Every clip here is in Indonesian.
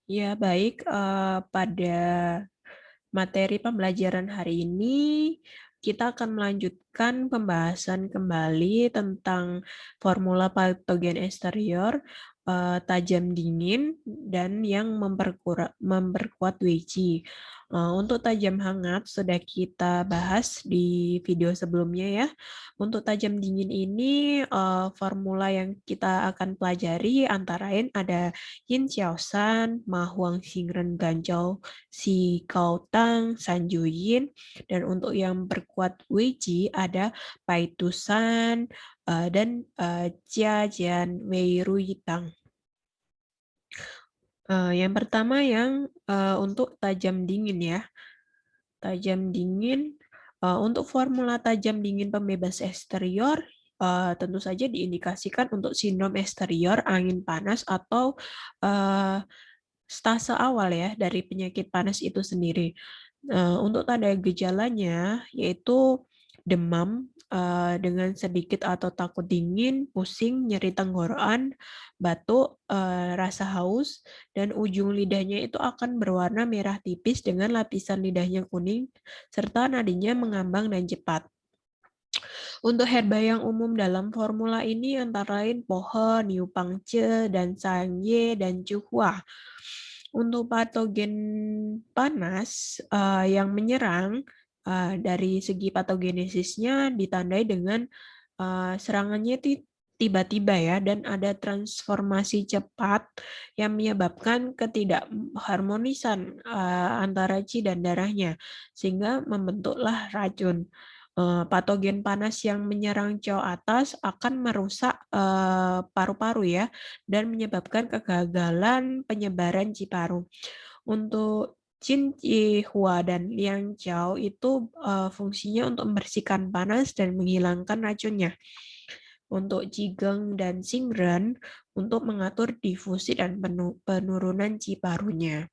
Ya, baik. Pada materi pembelajaran hari ini, kita akan melanjutkan pembahasan kembali tentang formula patogen eksterior, tajam dingin, dan yang memperkuat Weiqi. Untuk tajam hangat sudah kita bahas di video sebelumnya ya. Untuk tajam dingin ini, formula yang kita akan pelajari antara lain ada Yin Xiaoshan, Ma Huang Xingren Ganzhou, Si Gao Tang, San Juyin, dan untuk yang perkuat Weiji ada Pai Tusan dan Jia Jian Wei Rui Tang. Yang pertama untuk tajam dingin ya. Tajam dingin untuk formula tajam dingin pembebas eksterior tentu saja diindikasikan untuk sindrom eksterior, angin panas atau uh, stase awal ya dari penyakit panas itu sendiri. Untuk tanda gejalanya yaitu demam dengan sedikit atau takut dingin, pusing, nyeri tenggorokan, batuk, rasa haus, dan ujung lidahnya itu akan berwarna merah tipis dengan lapisan lidahnya kuning, serta nadinya mengambang dan cepat. Untuk herba yang umum dalam formula ini antara lain pohon, Niu Pangce, dan Sangye, dan Cuhua. Untuk patogen panas yang menyerang dari segi patogenesisnya ditandai dengan serangannya itu tiba-tiba ya dan ada transformasi cepat yang menyebabkan ketidakharmonisan antara qi dan darahnya sehingga membentuklah racun. Patogen panas yang menyerang jauh atas akan merusak paru-paru ya dan menyebabkan kegagalan penyebaran Ciparu. Untuk Jin Hua dan Liang Jiao itu fungsinya untuk membersihkan panas dan menghilangkan racunnya. Untuk Jigeng dan Xingren untuk mengatur difusi dan penurunan Ciparunya.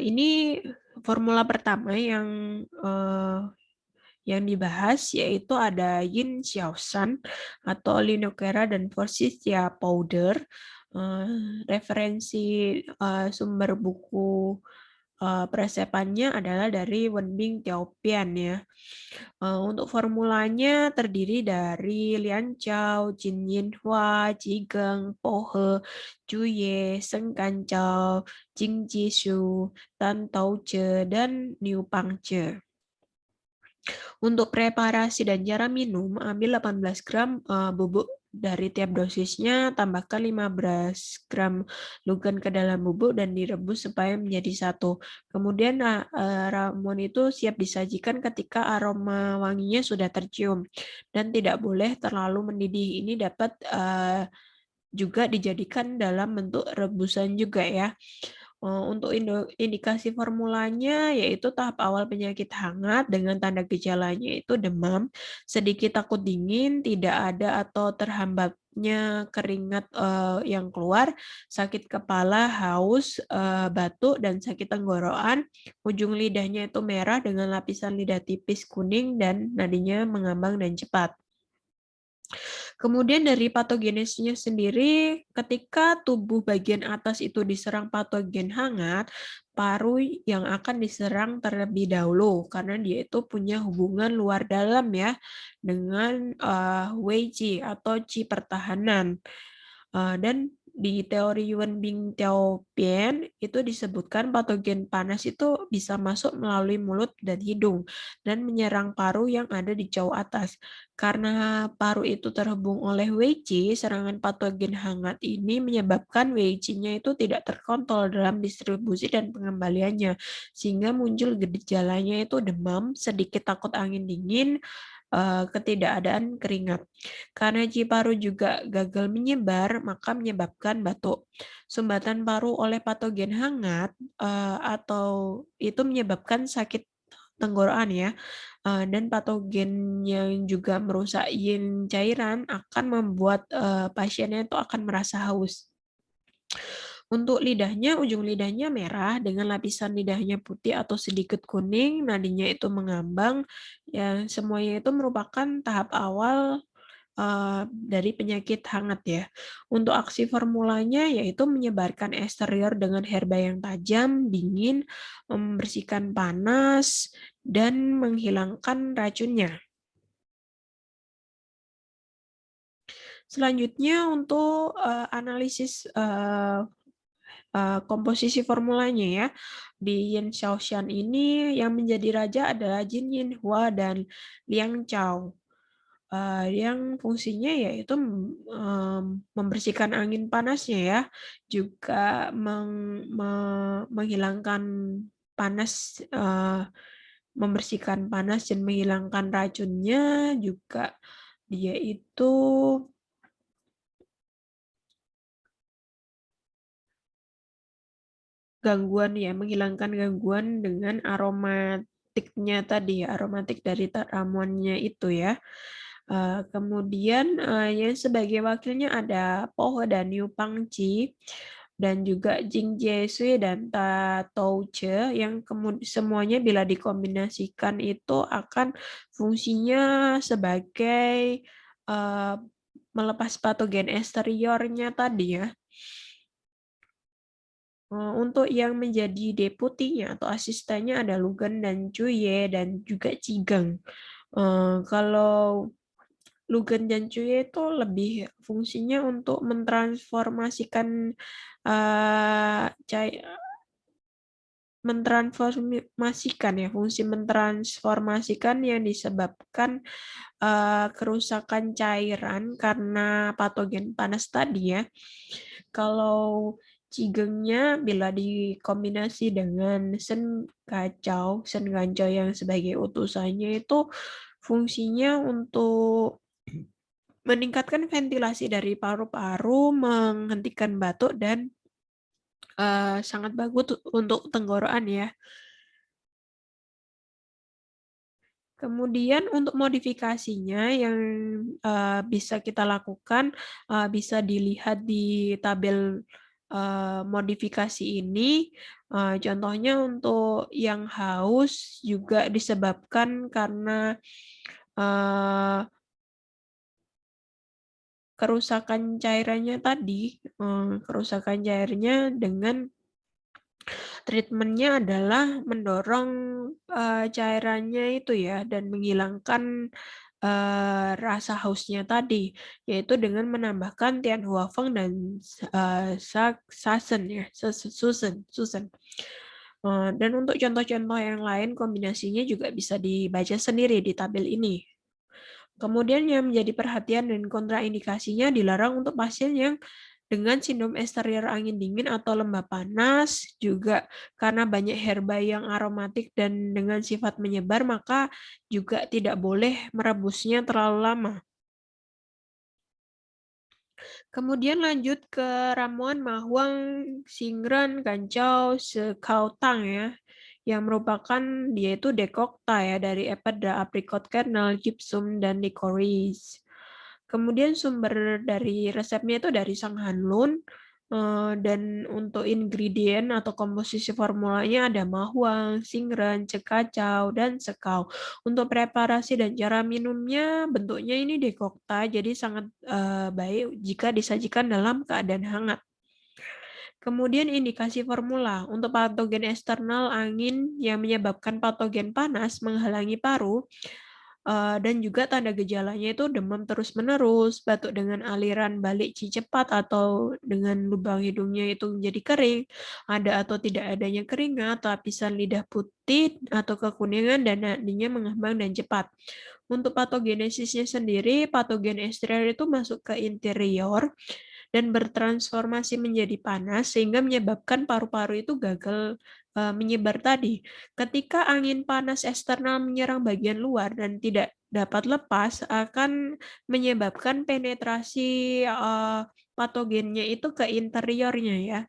Ini formula pertama yang dibahas yaitu ada Yin Xiaoshan atau Linokera dan Forsythia powder. Referensi sumber buku presepannya adalah dari Wenbing Tiaopian ya. Untuk formulanya terdiri dari Lian Chao, Jin Yinhua, Jigeng, Pohe, Juye, Seng Kancao, Jing Jishu, Tan Tauce, dan Niu Pangce. Untuk preparasi dan cara minum, ambil 18 gram bubuk dari tiap dosisnya, tambahkan 15 gram lugan ke dalam bubuk dan direbus supaya menjadi satu. Kemudian ramuan itu siap disajikan ketika aroma wanginya sudah tercium dan tidak boleh terlalu mendidih. Ini dapat juga dijadikan dalam bentuk rebusan juga ya. Untuk indikasi formulanya yaitu tahap awal penyakit hangat dengan tanda gejalanya itu demam, sedikit takut dingin, tidak ada atau terhambatnya keringat yang keluar, sakit kepala, haus, batuk, dan sakit tenggorokan. Ujung lidahnya itu merah dengan lapisan lidah tipis kuning dan nadinya mengambang dan cepat. Kemudian dari patogenesisnya sendiri, ketika tubuh bagian atas itu diserang patogen hangat, paru yang akan diserang terlebih dahulu karena dia itu punya hubungan luar dalam ya dengan Wei Qi atau Qi pertahanan. Dan di teori Wenbing Tiaopian itu disebutkan patogen panas itu bisa masuk melalui mulut dan hidung dan menyerang paru yang ada di jauh atas. Karena paru itu terhubung oleh Weiqi, serangan patogen hangat ini menyebabkan Weiqi-nya itu tidak terkontrol dalam distribusi dan pengembaliannya, sehingga muncul gejalanya itu demam, sedikit takut angin dingin, ketidakadaan keringat. Karena paru juga gagal menyebar, maka menyebabkan batuk. Sumbatan paru oleh patogen hangat atau itu menyebabkan sakit tenggorokan ya, dan patogen yang juga merusak yin cairan akan membuat pasiennya itu akan merasa haus. Untuk lidahnya, ujung lidahnya merah dengan lapisan lidahnya putih atau sedikit kuning, nadinya itu mengambang, yang semuanya itu merupakan tahap awal dari penyakit hangat ya. Untuk aksi formulanya yaitu menyebarkan eksterior dengan herba yang tajam, dingin, membersihkan panas, dan menghilangkan racunnya. Selanjutnya untuk analisis komposisi formulanya ya. Di Yin Shaoxian ini yang menjadi raja adalah Jin Yinhua dan Liang Chao. Yang fungsinya yaitu membersihkan angin panasnya ya, juga menghilangkan panas, membersihkan panas dan menghilangkan racunnya, juga dia itu gangguan ya, menghilangkan gangguan dengan aromatiknya tadi ya, aromatik dari ramuannya itu ya. Kemudian yang sebagai wakilnya ada Po dan Yu Pangqi dan juga Jing Jie dan Ta Touche yang semuanya bila dikombinasikan itu akan fungsinya sebagai melepas patogen eksteriornya tadi ya. Untuk yang menjadi deputinya atau asistennya ada Lugan dan Cuye dan juga Cigeng. Kalau Lugan dan Cuye itu lebih fungsinya untuk mentransformasikan mentransformasikan ya, fungsi mentransformasikan yang disebabkan kerusakan cairan karena patogen panas tadi ya. Kalau Cigengnya bila dikombinasi dengan Sen Gancau yang sebagai utusannya itu fungsinya untuk meningkatkan ventilasi dari paru-paru, menghentikan batuk, dan sangat bagus untuk tenggorokan ya. Kemudian untuk modifikasinya yang bisa kita lakukan bisa dilihat di tabel modifikasi ini. Contohnya untuk yang haus juga disebabkan karena kerusakan cairannya tadi. Kerusakan cairnya dengan treatmentnya adalah mendorong cairannya itu ya dan menghilangkan rasa hausnya tadi, yaitu dengan menambahkan Tianhuafeng dan Sasen ya, Susen. Dan untuk contoh-contoh yang lain kombinasinya juga bisa dibaca sendiri di tabel ini. Kemudian yang menjadi perhatian dan kontraindikasinya dilarang untuk pasien yang dengan sindrom eksterior angin dingin atau lembah panas, juga karena banyak herba yang aromatik dan dengan sifat menyebar, maka juga tidak boleh merebusnya terlalu lama. Kemudian lanjut ke ramuan Mahuang, Xingren, Gancau, Sekautang ya, yang merupakan dia itu dekokta ya dari epada, apricot kernel, gypsum, dan licorice. Kemudian sumber dari resepnya itu dari Sang Hanlun, dan untuk ingredient atau komposisi formulanya ada mahuang, singren, cekacau, dan sekau. Untuk preparasi dan cara minumnya bentuknya ini dekokta, jadi sangat baik jika disajikan dalam keadaan hangat. Kemudian indikasi formula untuk patogen eksternal angin yang menyebabkan patogen panas menghalangi paru, dan juga tanda gejalanya itu demam terus-menerus, batuk dengan aliran balik cepat atau dengan lubang hidungnya itu menjadi kering, ada atau tidak adanya keringat, lapisan lidah putih atau kekuningan, dan nadinya mengembang dan cepat. Untuk patogenesisnya sendiri, patogen eksterior itu masuk ke interior dan bertransformasi menjadi panas sehingga menyebabkan paru-paru itu gagal menyebar tadi. Ketika angin panas eksternal menyerang bagian luar dan tidak dapat lepas, akan menyebabkan penetrasi patogennya itu ke interiornya ya.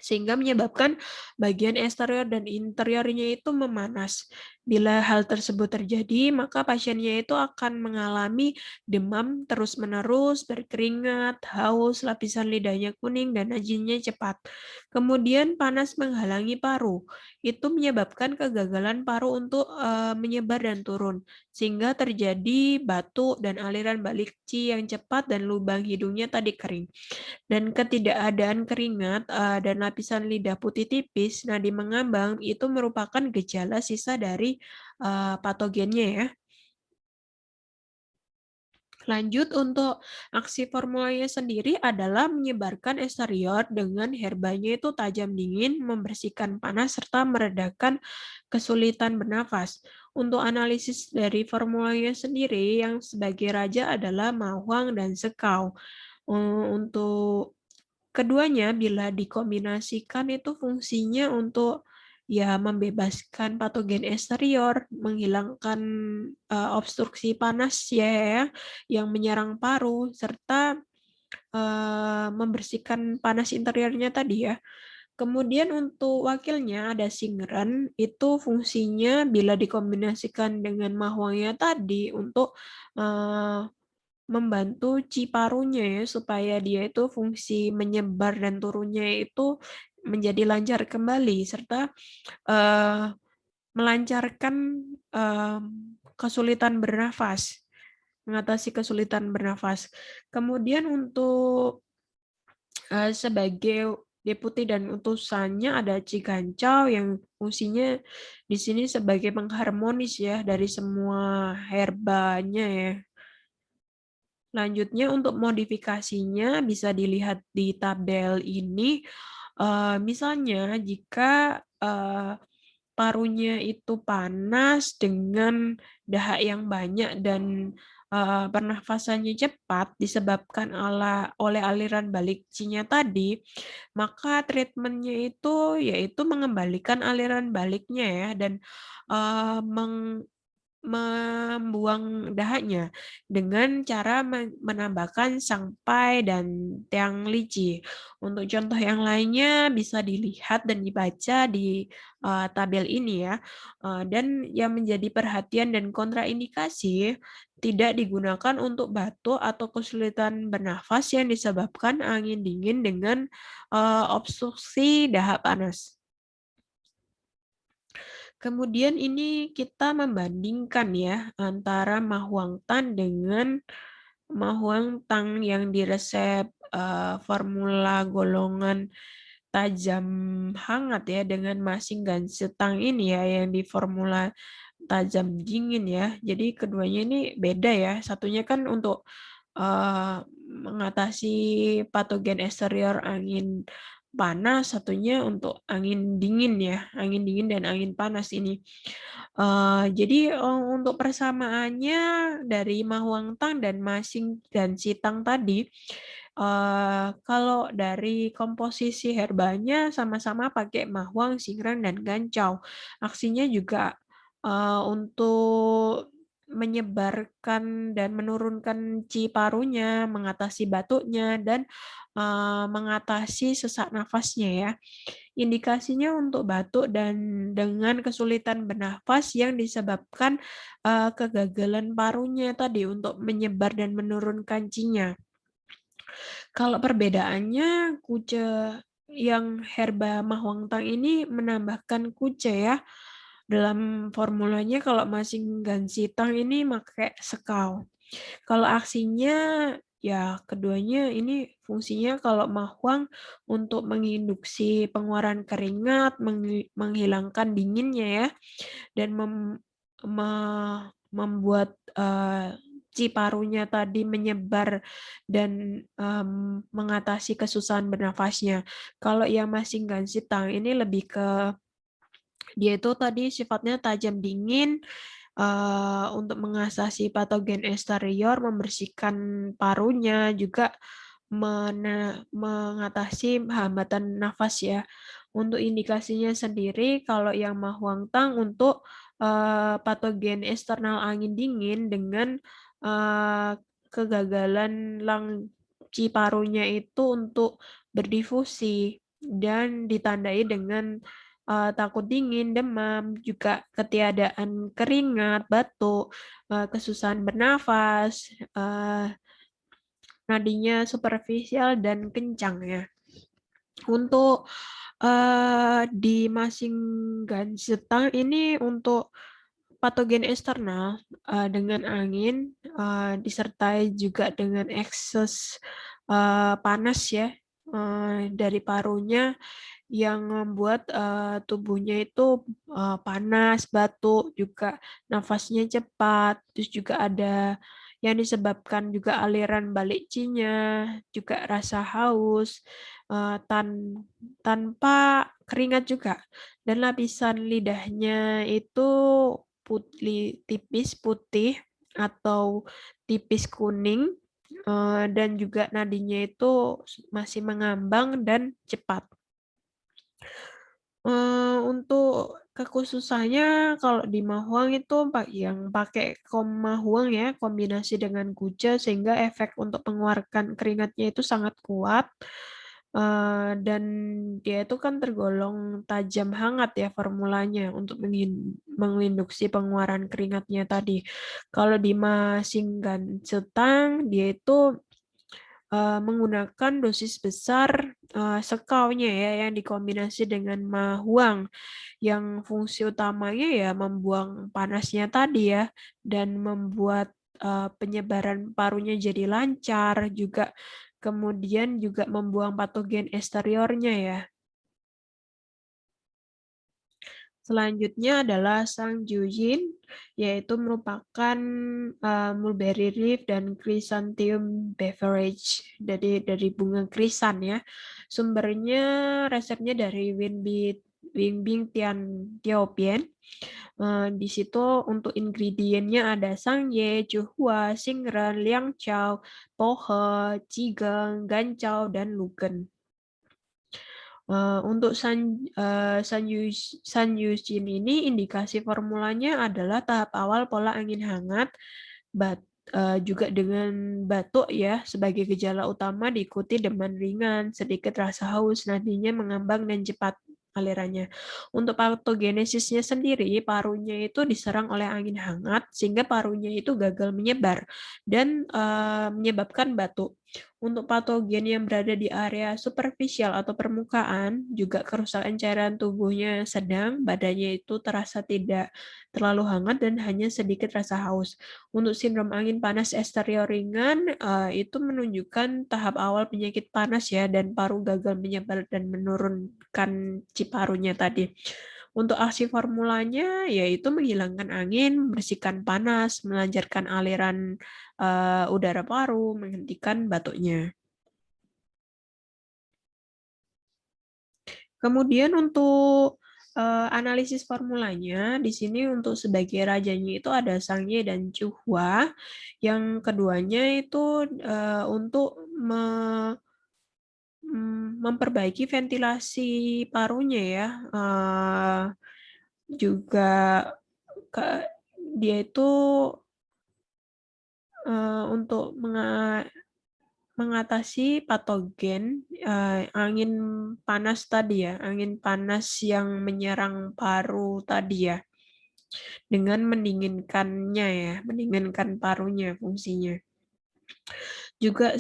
sehingga menyebabkan bagian eksterior dan interiornya itu memanas. Bila hal tersebut terjadi, maka pasiennya itu akan mengalami demam terus-menerus, berkeringat, haus, lapisan lidahnya kuning, dan najisnya cepat. Kemudian panas menghalangi paru. Itu menyebabkan kegagalan paru untuk menyebar dan turun, sehingga terjadi batuk dan aliran balik qi yang cepat dan lubang hidungnya tadi kering. Dan ketidakadaan keringat dan lapisan lidah putih tipis, nadi mengambang, itu merupakan gejala sisa dari patogennya ya. Lanjut, untuk aksi formulanya sendiri adalah menyebarkan eksterior dengan herbanya itu tajam dingin, membersihkan panas, serta meredakan kesulitan bernafas. Untuk analisis dari formulanya sendiri, yang sebagai raja adalah mawang dan sekau. Untuk keduanya bila dikombinasikan itu fungsinya untuk ya membebaskan patogen eksterior, menghilangkan obstruksi panas ya yang menyerang paru, serta membersihkan panas interiornya tadi ya. Kemudian untuk wakilnya ada singren, itu fungsinya bila dikombinasikan dengan mahwangnya tadi untuk eh, membantu ciparunya ya, supaya dia itu fungsi menyebar dan turunnya itu menjadi lancar kembali, serta melancarkan kesulitan bernafas, mengatasi kesulitan bernafas. Kemudian untuk sebagai deputi dan utusannya ada Cigancau yang fungsinya di sini sebagai pengharmonis ya dari semua herbanya ya. Lanjutnya untuk modifikasinya bisa dilihat di tabel ini. Misalnya jika parunya itu panas dengan dahak yang banyak dan pernafasannya cepat disebabkan oleh aliran balik qi-nya tadi, maka treatmentnya itu yaitu mengembalikan aliran baliknya ya dan eh, membuang dahaknya dengan cara menambahkan sangpai dan tiang lici. Untuk contoh yang lainnya bisa dilihat dan dibaca di tabel ini ya. Dan yang menjadi perhatian dan kontraindikasi tidak digunakan untuk batuk atau kesulitan bernafas yang disebabkan angin dingin dengan obstruksi dahak panas. Kemudian ini kita membandingkan ya antara Mahuangtan dengan Mahuangtang yang diresep formula golongan tajam hangat ya dengan masing gansitang ini ya yang di formula tajam dingin ya. Jadi keduanya ini beda ya. Satunya kan untuk mengatasi patogen eksterior angin panas, satunya untuk angin dingin ya, angin dingin dan angin panas ini. Jadi untuk persamaannya dari Mahuangtang dan Masing dan Sitang tadi, kalau dari komposisi herbanya sama-sama pakai Mahuang, Singren, dan Gancau. Aksinya juga untuk menyebarkan dan menurunkan parunya, mengatasi batuknya, dan mengatasi sesak nafasnya ya. Indikasinya untuk batuk dan dengan kesulitan bernafas yang disebabkan kegagalan parunya tadi untuk menyebar dan menurunkan qi-nya. Kalau perbedaannya kuce yang herba Mahuangtang ini menambahkan kuce ya. Dalam formulanya kalau masing gansitang ini pakai sekau. Kalau aksinya ya keduanya ini fungsinya kalau Mahuang untuk menginduksi pengeluaran keringat, menghilangkan dinginnya ya, dan membuat ciparunya tadi menyebar dan mengatasi kesusahan bernafasnya. Kalau yang masing gansitang ini lebih ke dia itu tadi sifatnya tajam dingin untuk mengatasi patogen eksterior, membersihkan parunya, juga mengatasi hambatan nafas ya. Untuk indikasinya sendiri, kalau yang Mahuangtang untuk patogen eksternal angin dingin dengan kegagalan parunya itu untuk berdifusi. dan ditandai dengan takut dingin, demam, juga ketiadaan keringat, batuk, kesusahan bernafas, nadinya superficial dan kencang ya. Untuk di Masinggansetang ini untuk patogen eksternal dengan angin disertai juga dengan ekses panas ya dari parunya yang membuat tubuhnya itu panas, batuk, juga nafasnya cepat, terus juga ada yang disebabkan juga aliran balik Qi-nya, juga rasa haus, tanpa keringat juga. Dan lapisan lidahnya itu tipis putih atau tipis kuning, dan juga nadinya itu masih mengambang dan cepat. Untuk kekhususannya kalau di Mahuang itu yang pakai Mahuang ya, kombinasi dengan Guja sehingga efek untuk mengeluarkan keringatnya itu sangat kuat. Dan dia itu kan tergolong tajam hangat ya formulanya untuk menginduksi pengeluaran keringatnya tadi. Kalau di Masinggan Setang dia itu menggunakan dosis besar sekaunya ya yang dikombinasi dengan mahuang yang fungsi utamanya ya membuang panasnya tadi ya dan membuat penyebaran parunya jadi lancar juga kemudian juga membuang patogen eksteriornya ya. Selanjutnya adalah Sang Jujin, yaitu merupakan mulberry leaf dan chrysanthemum beverage dari bunga krisan ya. Sumbernya resepnya dari Winbing Tian Tiaobian. Di situ untuk ingredientnya ada sangye, juhua, singren, liangqiao, pohe, jigeng, gancao, dan lugen. Untuk San Yushin ini indikasi formulanya adalah tahap awal pola angin hangat, juga dengan batuk ya sebagai gejala utama diikuti demam ringan, sedikit rasa haus, nadinya mengambang dan cepat alirannya. Untuk patogenesisnya sendiri, parunya itu diserang oleh angin hangat sehingga parunya itu gagal menyebar dan menyebabkan batuk. Untuk patogen yang berada di area superficial atau permukaan, juga kerusakan cairan tubuhnya sedang, badannya itu terasa tidak terlalu hangat dan hanya sedikit rasa haus. Untuk sindrom angin panas eksterior ringan, itu menunjukkan tahap awal penyakit panas ya, dan paru gagal menyebar dan menurunkan ciparunya tadi. Untuk aksi formulanya yaitu menghilangkan angin, membersihkan panas, melancarkan aliran udara paru, menghentikan batuknya. Kemudian untuk analisis formulanya, di sini untuk sebagai rajanya itu ada Sangye dan Chuhua. Yang keduanya itu untuk memperbaiki ventilasi parunya ya. Juga dia itu untuk mengatasi patogen angin panas tadi ya, angin panas yang menyerang paru tadi ya, dengan mendinginkannya ya, mendinginkan parunya fungsinya. Juga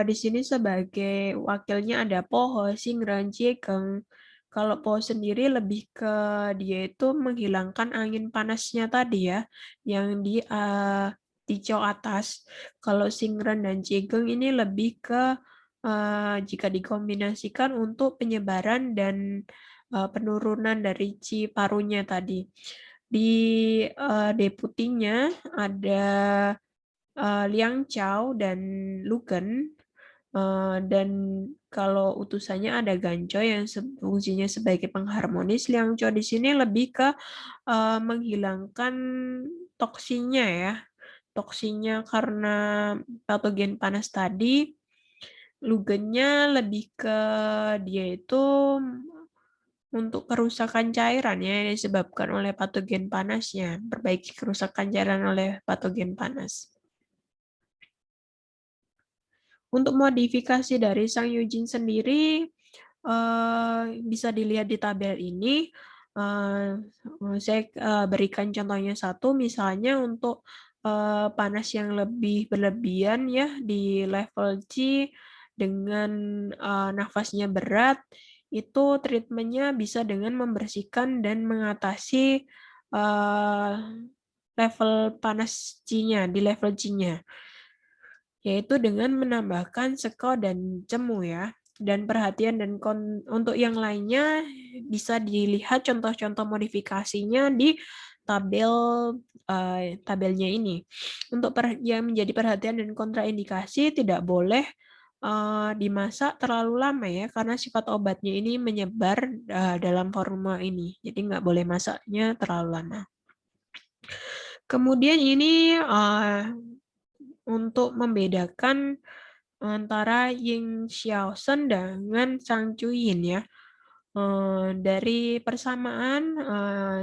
di sini sebagai wakilnya ada Poho, Singran, Jiegeng. Kalau Poho sendiri lebih ke dia itu menghilangkan angin panasnya tadi ya, yang di Ticau atas. Kalau Singren dan Jiegeng ini lebih ke jika dikombinasikan untuk penyebaran dan penurunan dari Qi parunya tadi. Di deputinya ada Liang Chao dan Lugen. Dan kalau utusannya ada Ganco yang fungsinya sebagai pengharmonis, Liang Chao di sini lebih ke menghilangkan toksinya ya. Toksinya karena patogen panas tadi, Lugennya lebih ke dia itu untuk kerusakan cairan ya yang disebabkan oleh patogen panasnya, perbaiki kerusakan cairan oleh patogen panas. Untuk modifikasi dari Sang Yujin sendiri, bisa dilihat di tabel ini, saya, berikan contohnya satu, misalnya untuk, panas yang lebih berlebihan ya di level C dengan, nafasnya berat, itu treatment-nya bisa dengan membersihkan dan mengatasi, eee, level panas C-nya, di level C-nya. Yaitu dengan menambahkan seko dan cemu ya, dan perhatian dan untuk yang lainnya bisa dilihat contoh-contoh modifikasinya di tabel, tabelnya ini. Untuk yang menjadi perhatian dan kontraindikasi tidak boleh, dimasak terlalu lama ya, karena sifat obatnya ini menyebar, dalam formula ini, jadi nggak boleh masaknya terlalu lama. Kemudian ini, untuk membedakan antara Ying Xiaoshen dengan Zhang Juyin ya. Dari persamaan,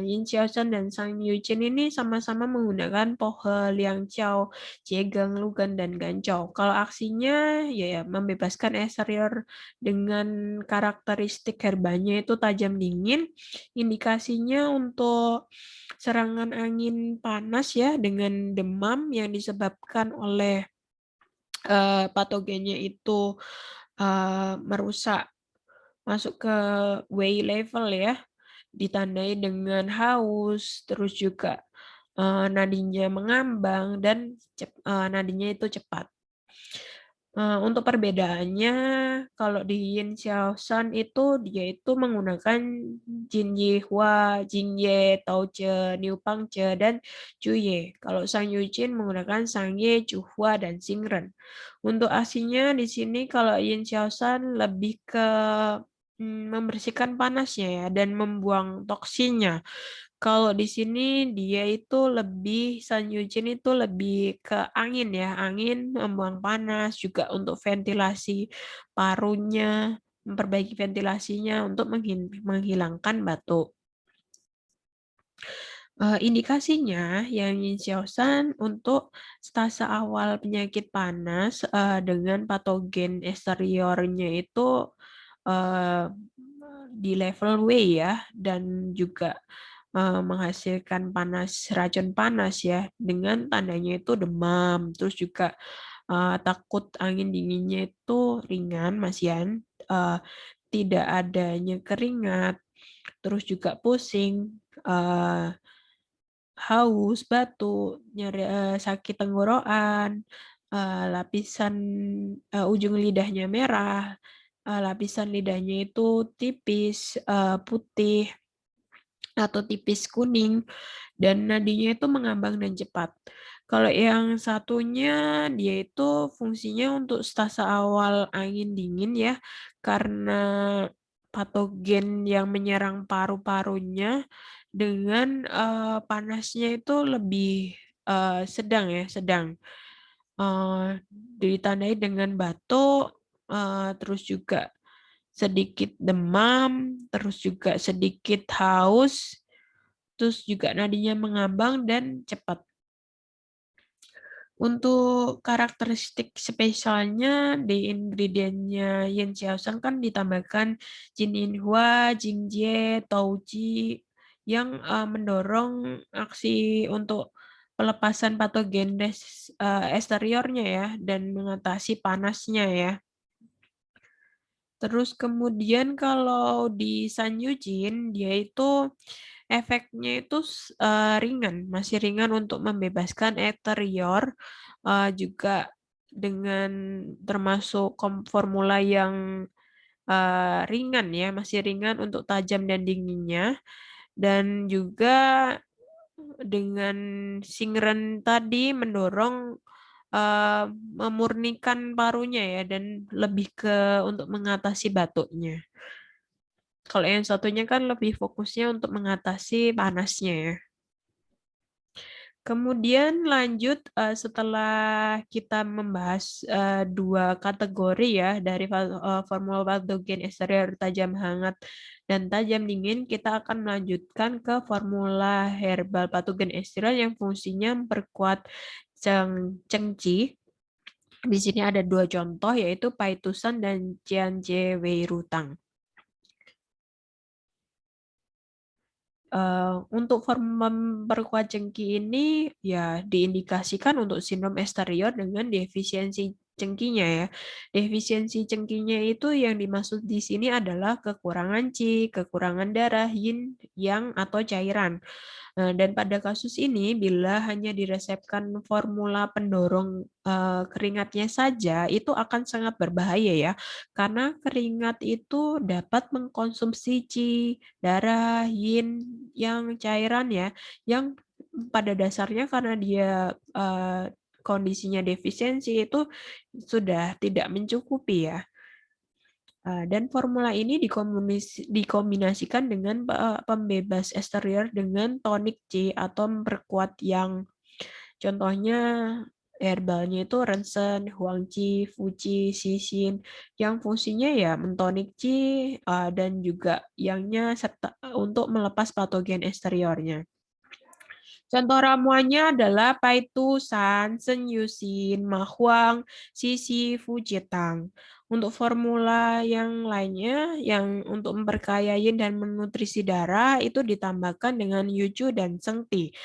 Yin Xiaoshen dan Zhang Yujin ini sama-sama menggunakan Pohe, Liangqiao, Jiegang, Lugan, dan Gancao. Kalau aksinya ya membebaskan eksterior dengan karakteristik herbanya itu tajam dingin, indikasinya untuk serangan angin panas ya dengan demam yang disebabkan oleh patogennya itu, merusak masuk ke Wei level ya, ditandai dengan haus, terus juga, nadinya mengambang dan nadinya itu cepat. Untuk perbedaannya, kalau di Yin Xiaoshan itu dia itu menggunakan Jin Yi Hua, Jing Ye, Tao Zhe, Niu Pang Zhe, dan Zhu Ye. Kalau Sang Yujin menggunakan Sang Ye, Zhu Hua, dan Xing Ren. Untuk aksinya di sini kalau Yin Xiaoshan lebih ke membersihkan panasnya ya dan membuang toksinnya. Kalau di sini dia itu lebih San Yujin itu lebih ke angin ya, angin membuang panas juga untuk ventilasi parunya, memperbaiki ventilasinya untuk menghilangkan batuk. Indikasinya yang Yin Xiaoshan untuk stase awal penyakit panas, dengan patogen eksteriornya itu, eee, di level W ya, dan juga, menghasilkan racun panas ya, dengan tandanya itu demam, terus juga, takut angin dinginnya itu ringan, Masian, tidak adanya keringat, terus juga pusing, haus, batuk, sakit tenggorokan, lapisan, ujung lidahnya merah, lapisan lidahnya itu tipis, putih, atau tipis kuning, dan nadinya itu mengambang dan cepat. Kalau yang satunya, dia itu fungsinya untuk stase awal angin dingin ya, karena patogen yang menyerang paru-parunya dengan, panasnya itu lebih, sedang ya, sedang. Ditandai dengan batuk, terus juga sedikit demam, terus juga sedikit haus, terus juga nadinya mengambang dan cepat. Untuk karakteristik spesialnya di ingredientnya Yin Xiaoshan kan ditambahkan Jin Yinhua, Jingjie, Touji yang, mendorong aksi untuk pelepasan patogen eksteriornya ya dan mengatasi panasnya ya. Terus kemudian kalau di San Yujin, dia itu efeknya itu ringan, masih ringan untuk membebaskan eksterior, juga dengan termasuk formula yang, ringan ya, masih ringan untuk tajam dan dinginnya, dan juga dengan Xingren tadi mendorong, memurnikan parunya ya dan lebih ke untuk mengatasi batuknya. Kalau yang satunya kan lebih fokusnya untuk mengatasi panasnya ya. Kemudian lanjut, setelah kita membahas, 2 kategori ya dari formula patogen eksterior tajam hangat dan tajam dingin, kita akan melanjutkan ke formula herbal patogen eksterior yang fungsinya memperkuat Cengci. Di sini ada 2 contoh yaitu Paitusan dan Jianje Weirutang. Untuk memperkuat cengkih ini ya diindikasikan untuk sindrom eksterior dengan defisiensi cengkihnya ya. Defisiensi cengkihnya itu yang dimaksud di sini adalah kekurangan Qi, kekurangan darah, yin, yang, atau cairan. Dan pada kasus ini, bila hanya diresepkan formula pendorong keringatnya saja, itu akan sangat berbahaya ya, karena keringat itu dapat mengkonsumsi qi, darah, yin, yang cairan ya, yang pada dasarnya karena dia kondisinya defisiensi itu sudah tidak mencukupi ya. Dan formula ini dikombinasikan dengan pembebas eksterior dengan tonik C atau memperkuat yang. Contohnya herbalnya itu Rensen, Huangqi, Fuji, Shishin, yang fungsinya ya mentonik Qi dan juga yangnya serta untuk melepas patogen eksteriornya. Contoh ramuannya adalah Paitusan, Senyusin, Mahuang, Sisi, Fujitang. Untuk formula yang lainnya, yang untuk memperkaya yin dan menutrisi darah, itu ditambahkan dengan Yuju dan Sengti.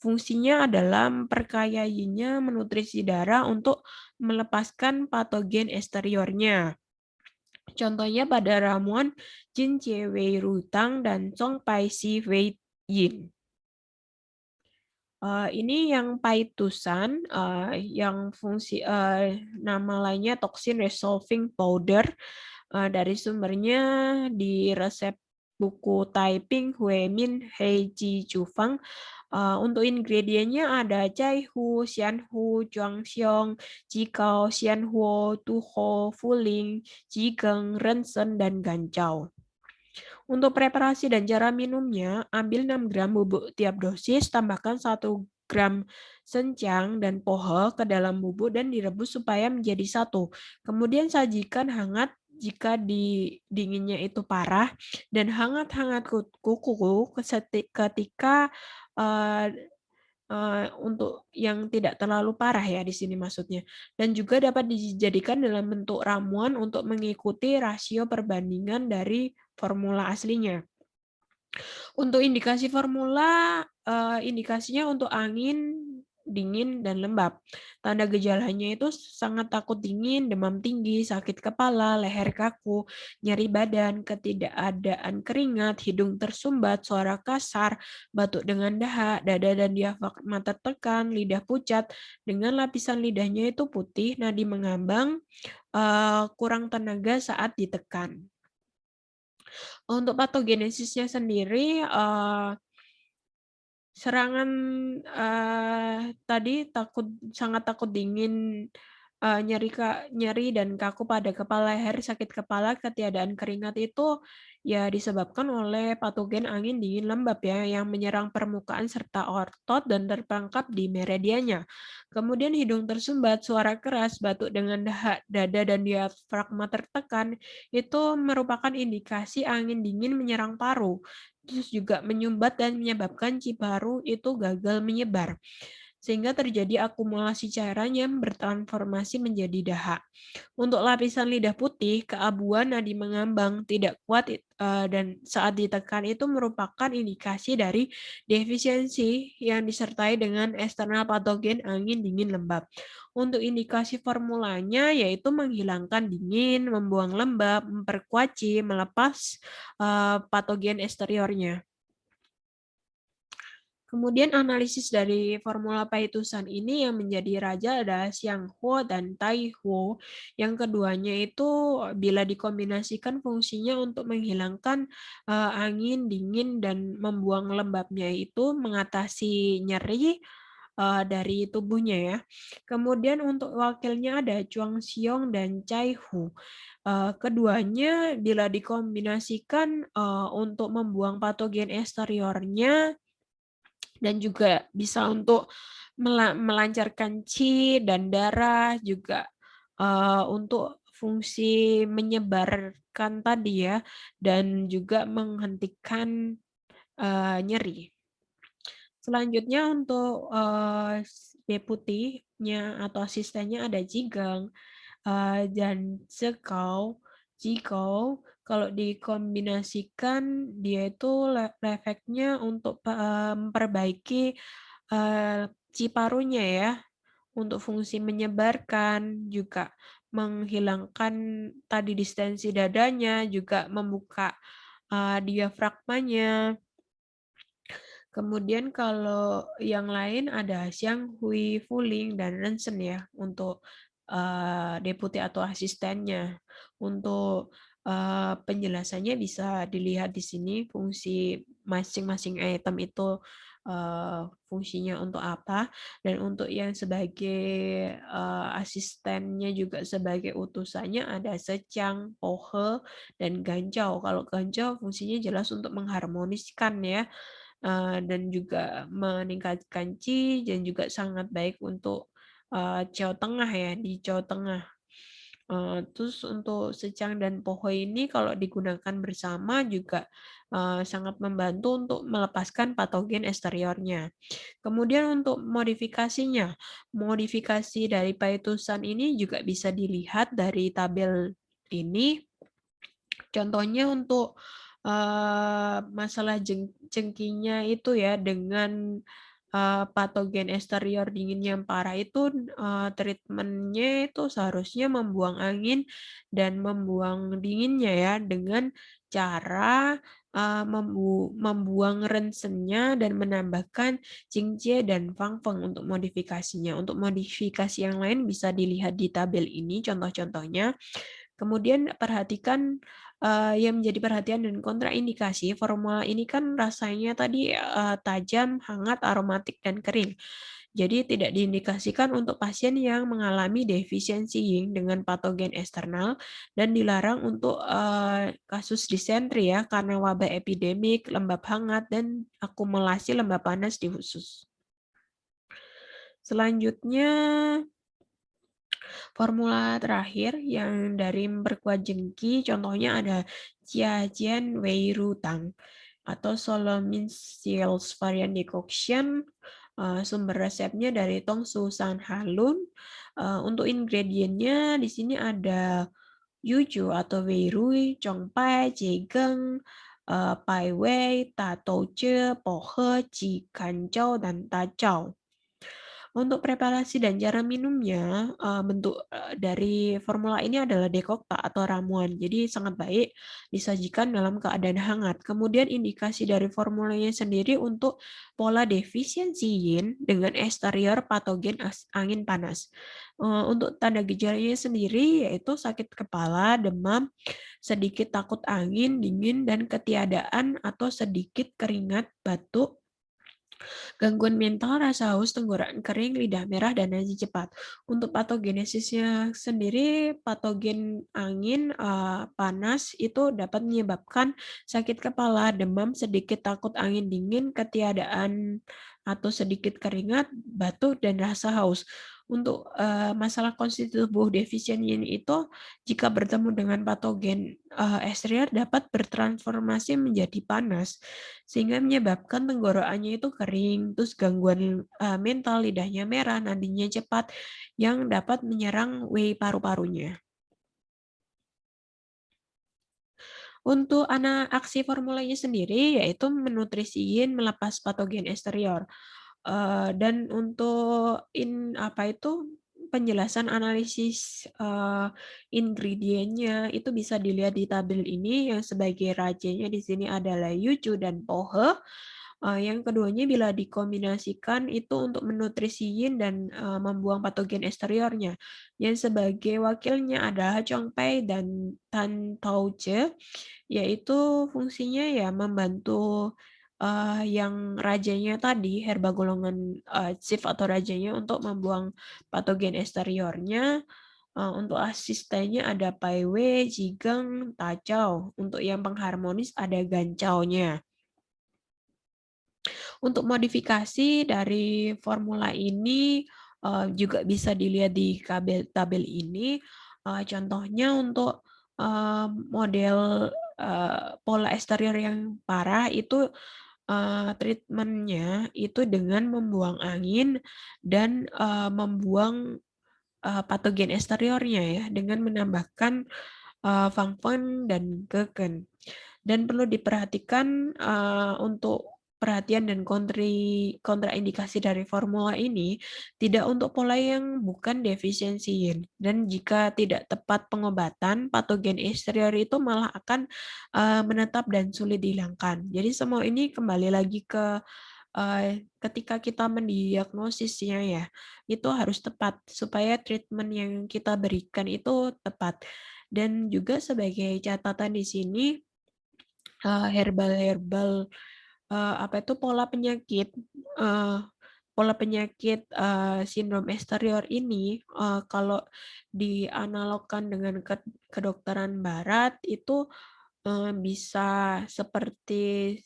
Fungsinya adalah memperkaya yinnya menutrisi darah untuk melepaskan patogen eksteriornya. Contohnya pada ramuan Jin Jie Wei Rutang dan Song Pai Si Wei Yin. Ini yang paitusan, yang fungsi nama lainnya toxin resolving powder, dari sumbernya di resep buku Taiping Huemin Heiji Chufang. Untuk ingredientnya ada caihu, xianhu, zhuangxiong, jikao, xianhuo, tuho, fuling, jigeng, rensen, dan gancau. Untuk preparasi dan cara minumnya, ambil 6 gram bubuk tiap dosis, tambahkan 1 gram sencang dan poho ke dalam bubuk dan direbus supaya menjadi satu. Kemudian sajikan hangat jika dinginnya itu parah dan hangat-hangat kuku ketika untuk yang tidak terlalu parah ya di sini maksudnya. Dan juga dapat dijadikan dalam bentuk ramuan untuk mengikuti rasio perbandingan dari formula aslinya. Untuk indikasi formula, indikasinya untuk angin, dingin, dan lembab. Tanda gejalanya itu sangat takut dingin, demam tinggi, sakit kepala, leher kaku, nyeri badan, ketidakadaan keringat, hidung tersumbat, suara kasar, batuk dengan dahak, dada dan diafragma tertekan, lidah pucat, dengan lapisan lidahnya itu putih, nadi mengambang, kurang tenaga saat ditekan. Untuk patogenesisnya sendiri, serangan tadi sangat takut dingin, nyeri dan kaku pada kepala leher, sakit kepala, ketiadaan keringat itu ya disebabkan oleh patogen angin dingin lembab ya yang menyerang permukaan serta otot dan terperangkap di meridiannya. Kemudian hidung tersumbat, suara keras, batuk dengan dahak, dada dan diafragma tertekan itu merupakan indikasi angin dingin menyerang paru. Terus juga menyumbat dan menyebabkan ciparu itu gagal menyebar, sehingga terjadi akumulasi cairan yang bertransformasi menjadi dahak. Untuk lapisan lidah putih, keabuan nadi mengambang, tidak kuat, dan saat ditekan itu merupakan indikasi dari defisiensi yang disertai dengan eksternal patogen angin dingin lembab. Untuk indikasi formulanya yaitu menghilangkan dingin, membuang lembab, memperkuat qi, melepas patogen eksteriornya. Kemudian analisis dari formula Paitusan ini yang menjadi raja adalah Xianghuo dan Taihuo. Yang keduanya itu bila dikombinasikan fungsinya untuk menghilangkan angin, dingin, dan membuang lembabnya itu mengatasi nyeri dari tubuhnya ya. Kemudian untuk wakilnya ada Zhuangxiong dan Caihu. Keduanya bila dikombinasikan untuk membuang patogen eksteriornya dan juga bisa untuk melancarkan qi dan darah, juga untuk fungsi menyebarkan tadi ya, dan juga menghentikan nyeri. Selanjutnya untuk deputinya atau asistennya ada Jigeng dan Zekau, Jikau, Kalau dikombinasikan, dia itu efeknya untuk memperbaiki, parunya ya, untuk fungsi menyebarkan, juga menghilangkan tadi distensi dadanya, juga membuka, diafragmanya. Kemudian kalau yang lain ada Xiang Hui, Fuling, dan Rensen ya untuk deputi atau asistennya. Untuk penjelasannya bisa dilihat di sini fungsi masing-masing item itu fungsinya untuk apa, dan untuk yang sebagai asistennya juga sebagai utusannya ada Secang, Pohe, dan Gancau. Kalau Gancau fungsinya jelas untuk mengharmoniskan ya, dan juga meningkatkan qi, dan juga sangat baik untuk Jawa Tengah ya, di Jawa Tengah. Terus untuk secang dan poho ini kalau digunakan bersama juga sangat membantu untuk melepaskan patogen eksteriornya. Kemudian untuk modifikasinya, modifikasi dari paitusan ini juga bisa dilihat dari tabel ini. Contohnya untuk masalah cengkihnya itu ya, dengan patogen eksterior dingin yang parah itu, treatment-nya itu seharusnya membuang angin dan membuang dinginnya ya, dengan cara membuang rensennya dan menambahkan Jingjie dan Fangfeng untuk modifikasinya. Untuk modifikasi yang lain bisa dilihat di tabel ini contoh-contohnya. Kemudian perhatikan yang menjadi perhatian dan kontraindikasi, formula ini kan rasanya tadi tajam, hangat, aromatik, dan kering. Jadi tidak diindikasikan untuk pasien yang mengalami defisiensi Ying dengan patogen eksternal, dan dilarang untuk kasus disentri ya, karena wabah epidemik, lembab hangat, dan akumulasi lembab panas di usus. Selanjutnya, formula terakhir yang dari memperkuat jengki, contohnya ada Jiajian Wei Rutang atau Solomon Seals varian decoction. Sumber resepnya dari Tong Su San Halun. Untuk ingredientnya di sini ada Yuju atau Wei Rui, Chongpai, Jigeng, Pai Wei, Ta Tou Che, Po He, Ji Kancau, dan Ta Chao. Untuk preparasi dan cara minumnya, bentuk dari formula ini adalah dekokta atau ramuan. Jadi sangat baik disajikan dalam keadaan hangat. Kemudian indikasi dari formulanya sendiri untuk pola defisiensi yin dengan eksterior patogen angin panas. Untuk tanda gejalanya sendiri yaitu sakit kepala, demam, sedikit takut angin, dingin, dan ketiadaan atau sedikit keringat, batuk, gangguan mental, rasa haus, tenggorokan kering, lidah merah, dan najis cepat. Untuk patogenesisnya sendiri, patogen angin panas itu dapat menyebabkan sakit kepala, demam, sedikit takut angin dingin, ketiadaan atau sedikit keringat, batuk, dan rasa haus. Untuk masalah konstitusi tubuh defisien ini itu, jika bertemu dengan patogen eksterior dapat bertransformasi menjadi panas, sehingga menyebabkan tenggorokannya itu kering, terus gangguan mental, lidahnya merah, nadinya cepat, yang dapat menyerang paru-parunya. Untuk aksi formulanya sendiri yaitu menutrisiin melepas patogen eksterior. Dan untuk penjelasan analisis ingredientnya itu bisa dilihat di tabel ini, yang sebagai rajanya di sini adalah Yuju dan Pohe. Yang keduanya bila dikombinasikan itu untuk menutrisiin dan membuang patogen eksteriornya. Yang sebagai wakilnya adalah Chongpei dan Tan Taoje, yaitu fungsinya ya membantu yang rajanya tadi, herba golongan chief atau rajanya untuk membuang patogen eksteriornya. Untuk asistennya ada Pai Wei, Jigeng, Ta Chao. Untuk yang pengharmonis ada Gancao-nya. Untuk modifikasi dari formula ini juga bisa dilihat di tabel ini. Contohnya untuk model pola eksterior yang parah itu treatment-nya itu dengan membuang angin dan membuang patogen eksteriornya ya, dengan menambahkan Fangfeng dan Gegen. Dan perlu diperhatikan untuk perhatian dan kontraindikasi dari formula ini tidak untuk pola yang bukan defisiensi yin. Dan jika tidak tepat pengobatan, patogen eksterior itu malah akan menetap dan sulit dihilangkan. Jadi semua ini kembali lagi ke ketika kita mendiagnosisnya ya, itu harus tepat supaya treatment yang kita berikan itu tepat. Dan juga sebagai catatan di sini, herbal-herbal, apa itu, eee, pola penyakit, sindrom eksterior ini, kalau dianalogkan dengan kedokteran barat itu, bisa seperti,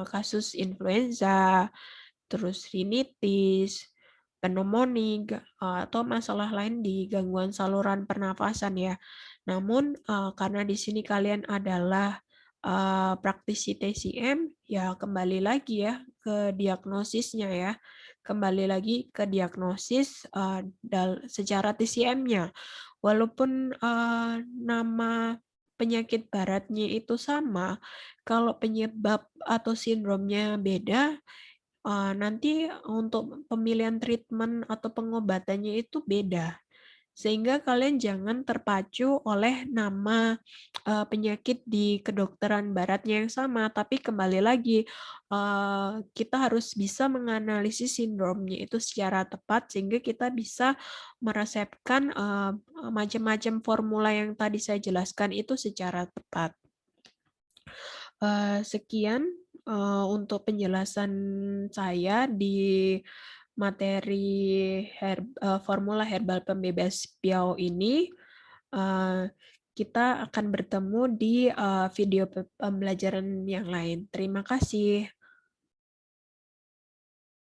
kasus influenza, terus rinitis, pneumonia, atau masalah lain di gangguan saluran pernafasan ya. Namun, karena di sini kalian adalah, praktisi TCM, ya kembali lagi ya ke diagnosisnya ya. Kembali lagi ke diagnosis, secara TCM-nya. Walaupun, nama penyakit baratnya itu sama, kalau penyebab atau sindromnya beda, nanti untuk pemilihan treatment atau pengobatannya itu beda. Sehingga kalian jangan terpacu oleh nama, penyakit di kedokteran baratnya yang sama, tapi kembali lagi, kita harus bisa menganalisis sindromnya itu secara tepat sehingga kita bisa meresepkan, macam-macam formula yang tadi saya jelaskan itu secara tepat. Sekian, untuk penjelasan saya di materi formula herbal pembebas piau ini. Eee, kita akan bertemu di, video pembelajaran yang lain. Terima kasih.